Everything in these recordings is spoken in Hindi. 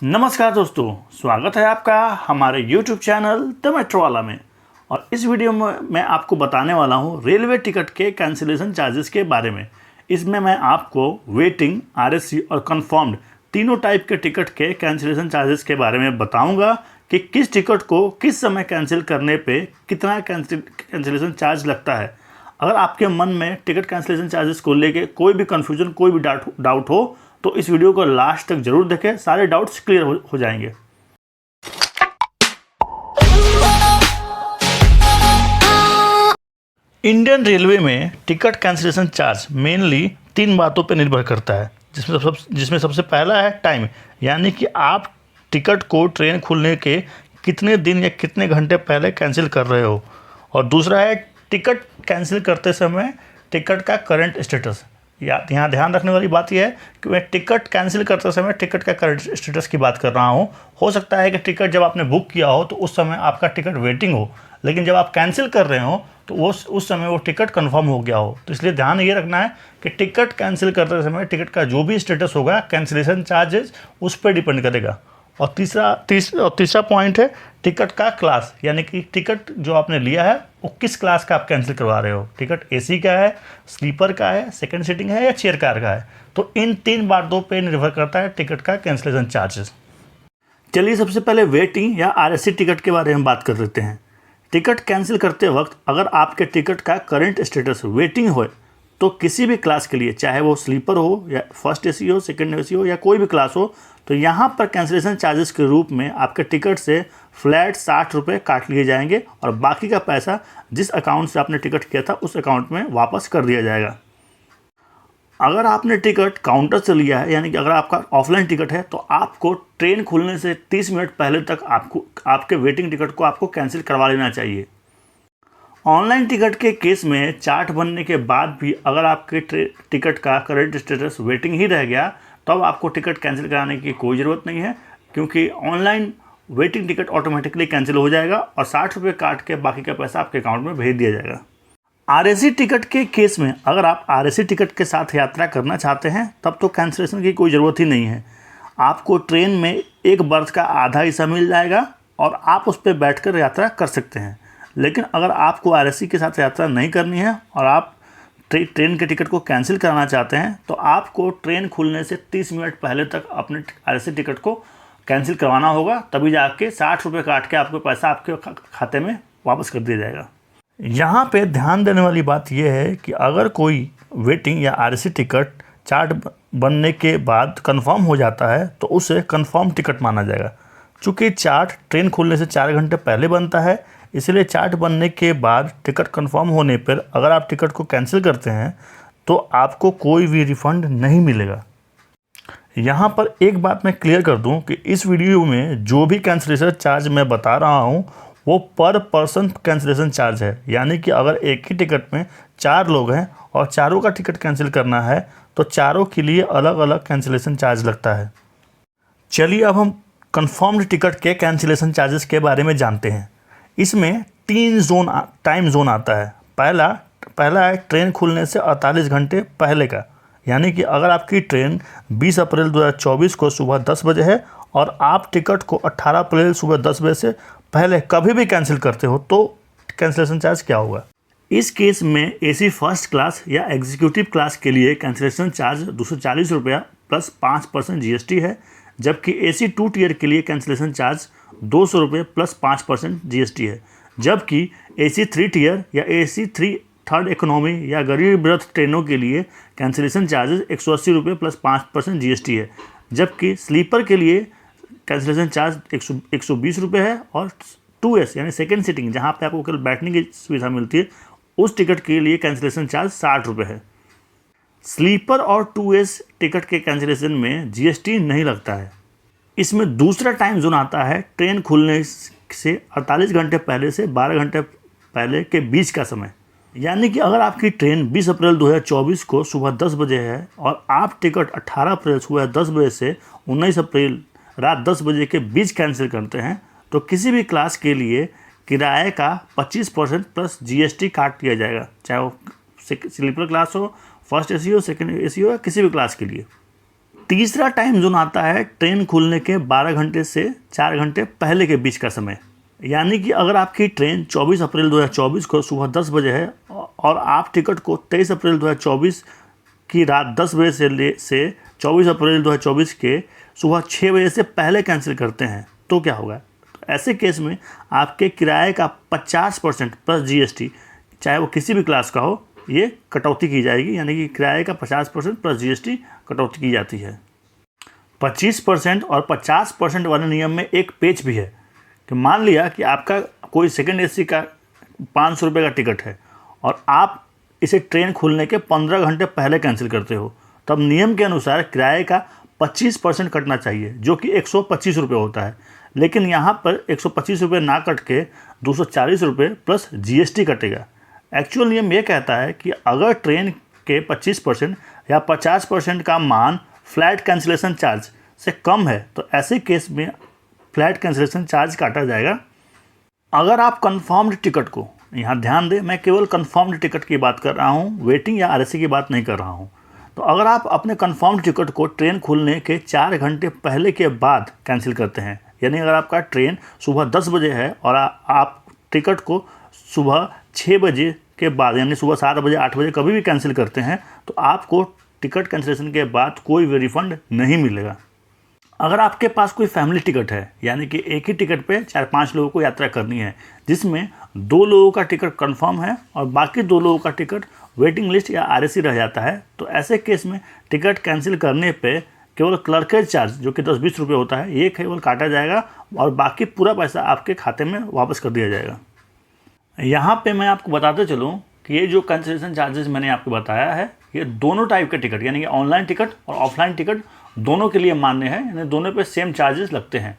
नमस्कार दोस्तों, स्वागत है आपका हमारे YouTube चैनल द मेट्रो वाला में। और इस वीडियो में मैं आपको बताने वाला हूँ रेलवे टिकट के कैंसिलेशन चार्जेस के बारे में। इसमें मैं आपको वेटिंग, RSC और कंफर्म्ड तीनों टाइप के टिकट के कैंसिलेशन चार्जेस के बारे में बताऊंगा कि किस टिकट को किस समय कैंसिल करने पे कितना कैंसिलेशन चार्ज लगता है। अगर आपके मन में टिकट कैंसिलेशन चार्जेस को लेके कोई भी कन्फ्यूजन, कोई भी डाउट हो तो इस वीडियो को लास्ट तक जरूर देखें, सारे डाउट्स क्लियर हो जाएंगे। इंडियन रेलवे में टिकट कैंसिलेशन चार्ज मेनली 3 बातों पर निर्भर करता है, जिसमें सबसे पहला है टाइम, यानी कि आप टिकट को ट्रेन खुलने के कितने दिन या कितने घंटे पहले कैंसिल कर रहे हो। और दूसरा है टिकट कैंसिल करते समय टिकट का करंट स्टेटस। यहाँ ध्यान रखने वाली बात यह है कि मैं टिकट कैंसिल करते समय टिकट का करंट स्टेटस की बात कर रहा हूँ। हो सकता है कि टिकट जब आपने बुक किया हो तो उस समय आपका टिकट वेटिंग हो, लेकिन जब आप कैंसिल कर रहे हो तो उस समय वो टिकट कंफर्म हो गया हो। तो इसलिए ध्यान ये रखना है कि टिकट कैंसिल करते समय टिकट का जो भी स्टेटस होगा, कैंसिलेशन चार्जेस उस पर डिपेंड करेगा। और तीसरा पॉइंट है टिकट का क्लास, यानी कि टिकट जो आपने लिया है वो किस क्लास का आप कैंसिल करवा रहे हो। टिकट AC का है, स्लीपर का है, सेकंड सीटिंग है या चेयर कार का है। तो इन 3 बातों पे निर्भर करता है टिकट का कैंसिलेशन चार्जेस। चलिए सबसे पहले वेटिंग या RSC टिकट के बारे में बात कर लेते हैं। टिकट कैंसिल करते वक्त अगर आपके टिकट का करंट स्टेटस वेटिंग हो तो किसी भी क्लास के लिए, चाहे वो स्लीपर हो या फर्स्ट AC हो, सेकंड AC हो या कोई भी क्लास हो, तो यहाँ पर कैंसिलेशन चार्जेस के रूप में आपके टिकट से फ्लैट 60 रुपये काट लिए जाएंगे और बाकी का पैसा जिस अकाउंट से आपने टिकट किया था उस अकाउंट में वापस कर दिया जाएगा। अगर आपने टिकट काउंटर से लिया है, यानी कि अगर आपका ऑफलाइन टिकट है, तो आपको ट्रेन खुलने से 30 मिनट पहले तक आपके वेटिंग टिकट को आपको कैंसिल करवा लेना चाहिए। ऑनलाइन टिकट के केस में चार्ट बनने के बाद भी अगर आपके टिकट का करंट स्टेटस वेटिंग ही रह गया तो अब आपको टिकट कैंसिल कराने की कोई ज़रूरत नहीं है, क्योंकि online waiting ticket automatically cancel हो जाएगा और 60 रुपये काट के बाकी का पैसा आपके अकाउंट में भेज दिया जाएगा। RSC टिकट के केस में अगर आप RSC टिकट के साथ यात्रा करना चाहते हैं तब तो कैंसिलेशन की कोई ज़रूरत ही नहीं है। आपको ट्रेन में एक बर्थ का आधा हिस्सा मिल जाएगा और आप उस पर बैठकर यात्रा कर सकते हैं। लेकिन अगर आपको RSC के साथ यात्रा नहीं करनी है और आप ट्रेन के टिकट को कैंसिल कराना चाहते हैं तो आपको ट्रेन खुलने से 30 मिनट पहले तक अपने RSC टिकट को कैंसिल करवाना होगा, तभी जाके 60 रुपये काट के आपको पैसा आपके खाते में वापस कर दिया जाएगा। यहाँ पे ध्यान देने वाली बात यह है कि अगर कोई वेटिंग या RSC टिकट चार्ट बनने के बाद कंफर्म हो जाता है तो उसे कंफर्म टिकट माना जाएगा। चूँकि चार्ट ट्रेन खुलने से 4 घंटे पहले बनता है, इसलिए चार्ट बनने के बाद टिकट कंफर्म होने पर अगर आप टिकट को कैंसिल करते हैं तो आपको कोई भी रिफ़ंड नहीं मिलेगा। यहाँ पर एक बात मैं क्लियर कर दूं कि इस वीडियो में जो भी कैंसिलेशन चार्ज मैं बता रहा हूँ वो पर पर्सन कैंसिलेशन चार्ज है, यानी कि अगर एक ही टिकट में 4 लोग हैं और चारों का टिकट कैंसिल करना है तो चारों के लिए अलग अलग कैंसिलेशन चार्ज लगता है। चलिए अब हम कन्फर्म्ड टिकट के कैंसिलेशन चार्जेस के बारे में जानते हैं। इसमें 3 टाइम जोन आता है। पहला है ट्रेन खुलने से 48 घंटे पहले का, यानी कि अगर आपकी ट्रेन 20 अप्रैल 2024 को सुबह 10 बजे है और आप टिकट को 18 अप्रैल सुबह 10 बजे से पहले कभी भी कैंसिल करते हो तो कैंसिलेशन चार्ज क्या होगा। इस केस में AC फर्स्ट क्लास या एग्जीक्यूटिव क्लास के लिए कैंसिलेशन चार्ज 240 रुपया प्लस 5% GST है, जबकि AC 2 टियर के लिए कैंसिलेशन चार्ज 200 रुपये प्लस 5% GST है। जबकि AC 3 टियर या AC 3 थर्ड इकोनॉमी या गरीब रथ ट्रेनों के लिए कैंसिलेशन चार्जेस 180 रुपये प्लस 5% GST है। जबकि स्लीपर के लिए कैंसिलेशन चार्ज 120 रुपये है और 2S यानी सेकेंड सीटिंग, जहाँ पे आपको केवल बैठने की सुविधा मिलती है, उस टिकट के लिए कैंसिलेशन चार्ज 60 रुपये है। स्लीपर और 2S टिकट के कैंसिलेशन में GST नहीं लगता है। इसमें दूसरा टाइम जोन आता है ट्रेन खुलने से 48 घंटे पहले से 12 घंटे पहले के बीच का समय, यानी कि अगर आपकी ट्रेन 20 अप्रैल 2024 को सुबह 10 बजे है और आप टिकट 18 अप्रैल सुबह 10 बजे से 19 अप्रैल रात 10 बजे के बीच कैंसिल करते हैं तो किसी भी क्लास के लिए किराए का 25% प्लस GST काट दिया जाएगा, चाहे वो स्लीपर क्लास हो, फर्स्ट AC हो, सेकंड AC हो या किसी भी क्लास के लिए। तीसरा टाइम जोन आता है ट्रेन खुलने के 12 घंटे से 4 घंटे पहले के बीच का समय। यानी कि अगर आपकी ट्रेन 24 अप्रैल 2024 को सुबह 10 बजे है और आप टिकट को 23 अप्रैल 2024 की रात 10 बजे से 24 अप्रैल 2024 के सुबह 6 बजे से पहले कैंसिल करते हैं तो क्या होगा? तो ऐसे केस में आपके किराए का 50% प्लस GST, चाहे वो किसी भी क्लास का हो, ये कटौती की जाएगी। यानी कि किराए का 50% प्लस GST कटौती की जाती है। 25% और 50% वाले नियम में एक पेच भी है कि मान लिया कि आपका कोई सेकंड AC का 500 रुपये का टिकट है और आप इसे ट्रेन खुलने के 15 घंटे पहले कैंसिल करते हो, तब नियम के अनुसार किराए का 25% कटना चाहिए, जो कि 125 रुपये होता है। लेकिन यहाँ पर 125 रुपये ना कट के 240 रुपये प्लस GST कटेगा। एक्चुअल नियम ये कहता है कि अगर ट्रेन के 25% या 50% का मान फ्लैट कैंसिलेशन चार्ज से कम है तो ऐसे केस में फ्लैट कैंसिलेशन चार्ज काटा जाएगा। अगर आप कन्फर्म्ड टिकट को, यहाँ ध्यान दें मैं केवल कन्फर्म्ड टिकट की बात कर रहा हूँ, वेटिंग या RSC की बात नहीं कर रहा हूँ। तो अगर आप अपने कन्फर्म्ड टिकट को ट्रेन खुलने के 4 घंटे पहले के बाद कैंसिल करते हैं, यानी अगर आपका ट्रेन सुबह 10 बजे है और आप टिकट को सुबह 6 बजे के बाद यानी सुबह 7 बजे 8 बजे कभी भी कैंसिल करते हैं तो आपको टिकट कैंसिलेशन के बाद कोई भी रिफ़ंड नहीं मिलेगा। अगर आपके पास कोई फैमिली टिकट है, यानी कि एक ही टिकट पे 4-5 लोगों को यात्रा करनी है, जिसमें 2 लोगों का टिकट कंफर्म है और बाकी 2 लोगों का टिकट वेटिंग लिस्ट या RSC रह जाता है, तो ऐसे केस में टिकट कैंसिल करने पे केवल क्लर्केज चार्ज जो कि 10-20 रुपये होता है, ये केवल काटा जाएगा और बाकी पूरा पैसा आपके खाते में वापस कर दिया जाएगा। यहाँ पे मैं आपको बताते चलूँ कि ये जो कैंसिलेशन चार्जेस मैंने आपको बताया है, ये दोनों टाइप के टिकट यानी कि ऑनलाइन टिकट और ऑफलाइन टिकट दोनों के लिए मान्य है। यानी दोनों पे सेम चार्जेस लगते हैं।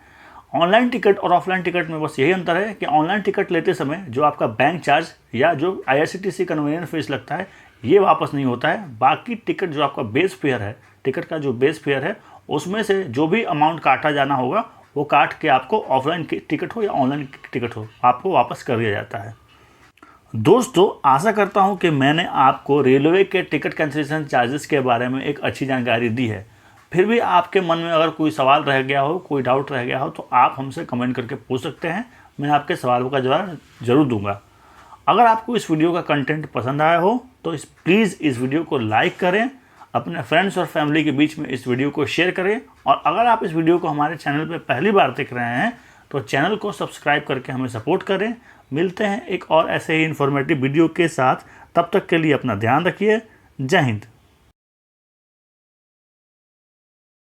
ऑनलाइन टिकट और ऑफलाइन टिकट में बस यही अंतर है कि ऑनलाइन टिकट लेते समय जो आपका बैंक चार्ज या जो IRCTC कन्वीनियंस फीस लगता है, ये वापस नहीं होता है। बाकी टिकट जो आपका बेस फेयर है, टिकट का जो बेस फेयर है, उसमें से जो भी अमाउंट काटा जाना होगा वो काट के आपको ऑफलाइन टिकट हो या ऑनलाइन टिकट हो, आपको वापस कर दिया जाता है। दोस्तों, आशा करता हूं कि मैंने आपको रेलवे के टिकट कैंसिलेशन चार्जेस के बारे में एक अच्छी जानकारी दी है। फिर भी आपके मन में अगर कोई सवाल रह गया हो, कोई डाउट रह गया हो, तो आप हमसे कमेंट करके पूछ सकते हैं। मैं आपके सवालों का जवाब ज़रूर दूंगा। अगर आपको इस वीडियो का कंटेंट पसंद आया हो तो प्लीज़ इस वीडियो को लाइक करें, अपने फ्रेंड्स और फैमिली के बीच में इस वीडियो को शेयर करें, और अगर आप इस वीडियो को हमारे चैनल पर पहली बार देख रहे हैं तो चैनल को सब्सक्राइब करके हमें सपोर्ट करें। मिलते हैं एक और ऐसे ही इन्फॉर्मेटिव वीडियो के साथ। तब तक के लिए अपना ध्यान रखिए। जय हिंद।